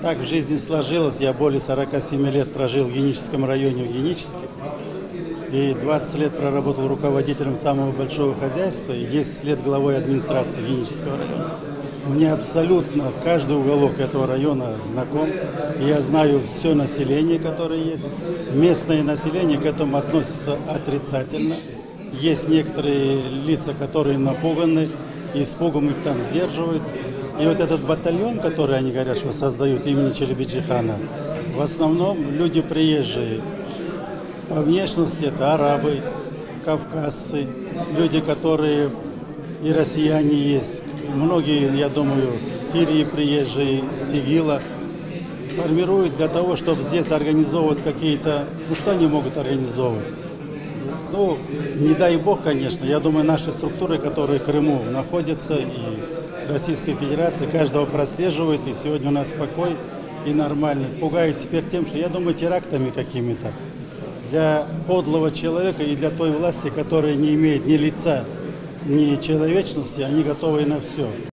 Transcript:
Так в жизни сложилось. Я более 47 лет прожил в Геническом районе, в Геническе. И 20 лет проработал руководителем самого большого хозяйства и 10 лет главой администрации Генического района. Мне абсолютно каждый уголок этого района знаком. Я знаю все население, которое есть. Местное население к этому относится отрицательно. Есть некоторые лица, которые напуганы, испугом их там сдерживают. И вот этот батальон, который они говорят, что создают имени Челебиджихана, в основном люди приезжие. По внешности это арабы, кавказцы, люди, которые и россияне есть. Многие, я думаю, с Сирии приезжие, с ИГИЛа. Формируют для того, чтобы здесь организовывать какие-то... Ну, что они могут организовывать? Ну, не дай бог, конечно. Я думаю, наши структуры, которые в Крыму находятся, и Российской Федерации, каждого прослеживают. И сегодня у нас покой и нормальный. Пугают теперь тем, что, я думаю, терактами какими-то. Для подлого человека и для той власти, которая не имеет ни лица, ни человечности, они готовы на все.